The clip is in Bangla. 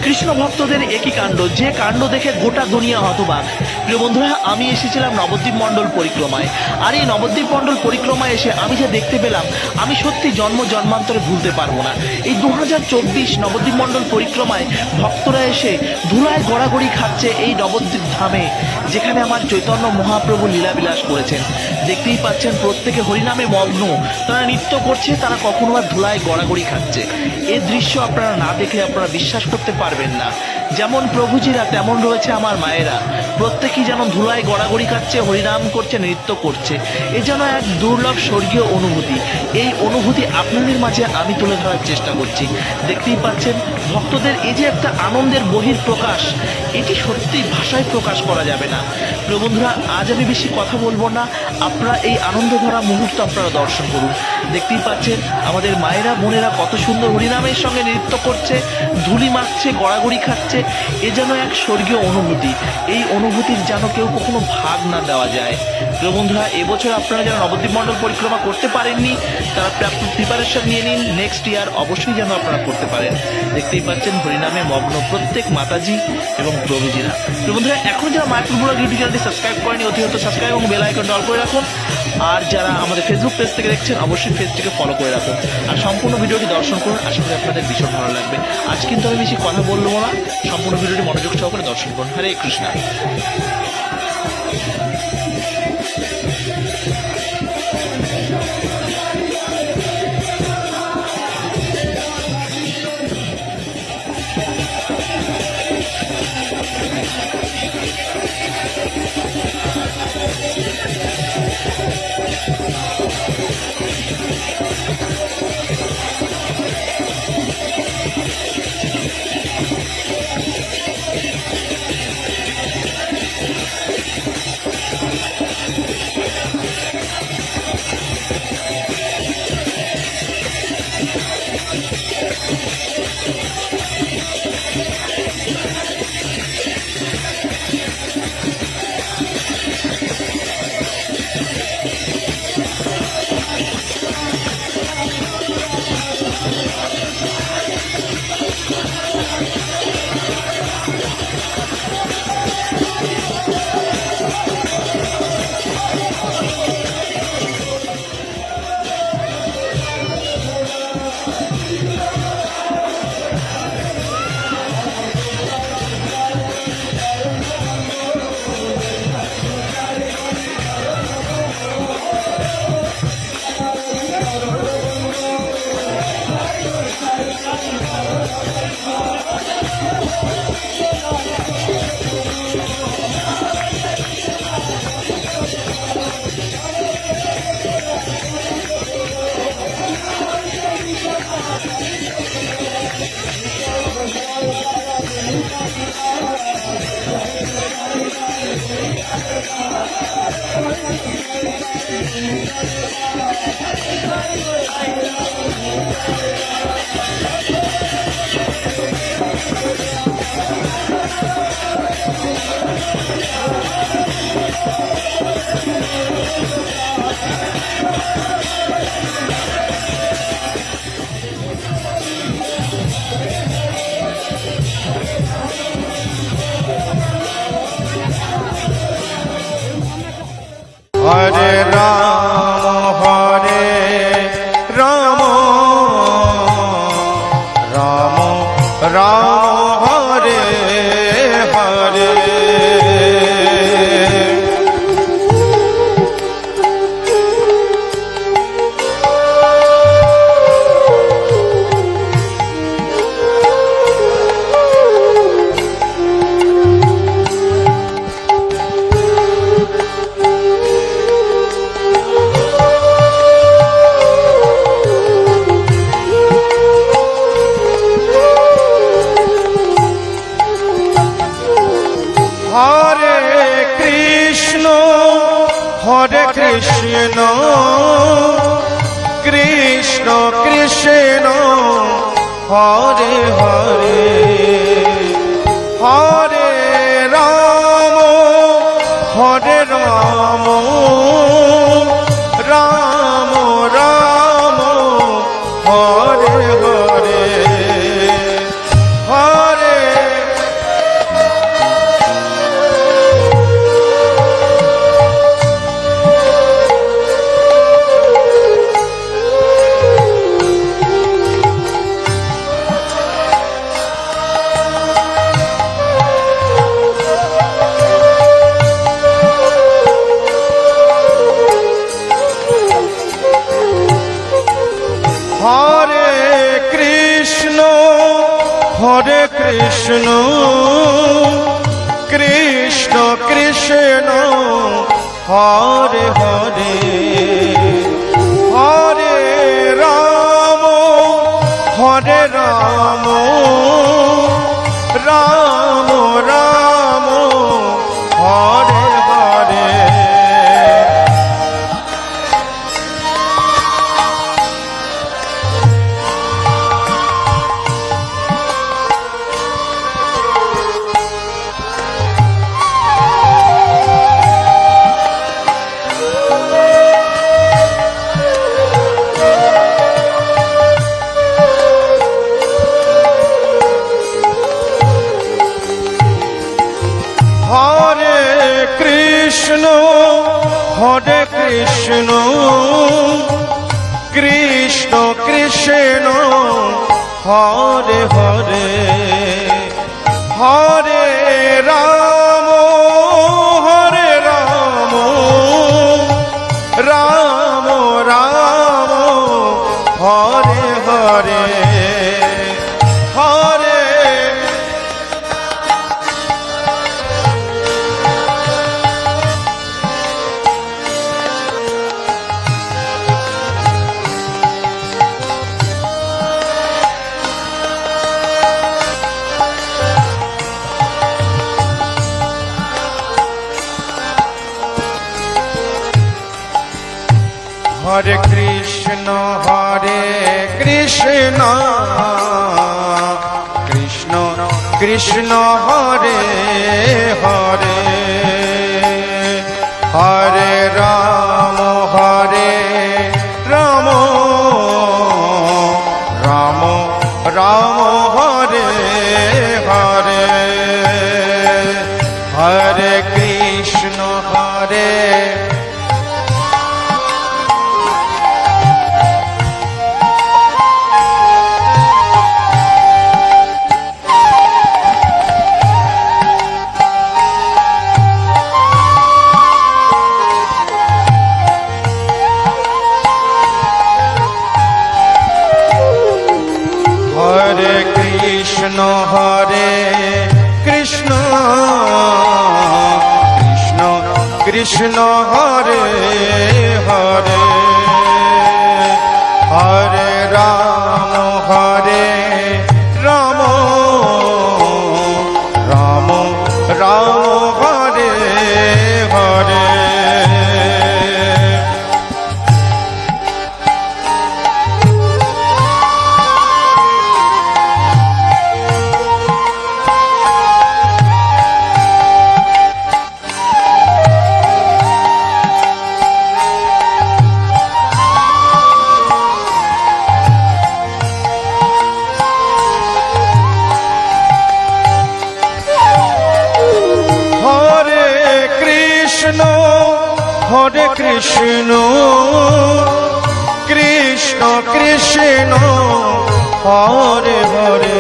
কৃষ্ণ ভক্তদের একই কাণ্ড, যে কাণ্ড দেখে গোটা দুনিয়া হতবাক। প্রিয় বন্ধুরা, আমি এসেছিলাম নবদ্বীপ মণ্ডল পরিক্রমায়, আর এই নবদ্বীপ মণ্ডল পরিক্রমায় এসে আমি যা দেখতে পেলাম, আমি সত্যি জন্ম জন্মান্তরে ভুলতে পারবো না। এই 2024 নবদ্বীপ মণ্ডল পরিক্রমায় ভক্তরা এসে ধুলায় গড়াগড়ি খাচ্ছে এই নবদ্বীপ ধামে, যেখানে আমার চৈতন্য মহাপ্রভু লীলাবিলাস করেছেন। দেখতেই পাচ্ছেন প্রত্যেকে হরিনামে মগ্ন, তারা নৃত্য করছে, তারা কখনো আর ধুলায় গড়াগড়ি খাচ্ছে। এই দৃশ্য আপনারা না দেখলে আপনারা বিশ্বাস করতে পারবেন না। যেমন প্রভুজিরা তেমন রয়েছে আমার মায়েরা, প্রত্যেকেই যেন ধুলায় গড়াগড়ি খাচ্ছে, হরিনাম করছে, নৃত্য করছে। এ যেন এক দুর্লভ স্বর্গীয় অনুভূতি। এই অনুভূতি আপনাদের মাঝে আমি তুলে ধরার চেষ্টা করছি। দেখতেই পাচ্ছেন ভক্তদের এই যে একটা আনন্দের বহির প্রকাশ, এটি সত্যি ভাষায় প্রকাশ করা যাবে না। প্রিয় বন্ধুরা, আজ আমি বেশি কথা বলবো না, আপনারা এই আনন্দ ভরা মুহূর্ত আপনারা দর্শন করুন। দেখতেই পাচ্ছেন আমাদের মায়েরা বোনেরা কত সুন্দর হরিনামের সঙ্গে নৃত্য করছে, ধুলি মাখছে, গড়াগড়ি খাচ্ছে। এ যেন এক স্বর্গীয় অনুভূতি। এই অনুভূতির যেন কেউ কখনো ভাগ না দেওয়া যায়। প্রিয় বন্ধুরা, এবছর আপনারা যারা নবদ্বীপ মণ্ডল পরিক্রমা করতে পারেননি, তারা প্রিপারেশন নিয়ে নিন, নেক্সট ইয়ার অবশ্যই যেন আপনারা করতে পারেন। দেখতেই পাচ্ছেন হরিনামে মগ্ন প্রত্যেক মাতাজি এবং প্রভুজিরা। প্রিয় বন্ধুরা, এখন যারা মায়াপুর ব্লগ ইউটিউব চ্যানেলটি সাবস্ক্রাইব করেনি, অতি হয়তো সাবস্ক্রাইব এবং বেল আইকনটা অল করে রাখুন। আর যারা আমাদের ফেসবুক পেজ থেকে দেখছেন, অবশ্যই পেজটিকে ফলো করে রাখুন আর সম্পূর্ণ ভিডিওটি দর্শন করুন। আশা করি আপনাদের ভীষণ ভালো লাগবে। আজ কিন্তু আমি বেশি কথা বলবো না, সম্পূর্ণ ভিডিওটি মনোযোগ সহকারে দর্শন করুন। হরে কৃষ্ণ। হরে রাম রাম রাম হরে হরে। হরে কৃষ্ণ কৃষ্ণ কৃষ্ণ হরে হরে, হরে রাম রাম রাম হরে হরে, হরে হরে কৃষ্ণ কৃষ্ণ কৃষ্ণ হরে হরে হরে রাম হরে রাম রাম রাম হরে হরে হরে কৃষ্ণ কৃষ্ণ কৃষ্ণ হরে হরে হরে রাম রাম রাম হরে হরে হরে হরে কৃষ্ণ কৃষ্ণ কৃষ্ণ হরে হরে হরে রাম রাম রাম হরে হরে হরে কৃষ্ণ হরে কৃষ্ণ কৃষ্ণ কৃষ্ণ হরে হরে হরে রাম রাম রাম হরে হরে হরে কৃষ্ণ কৃষ্ণ কৃষ্ণ হরে হরে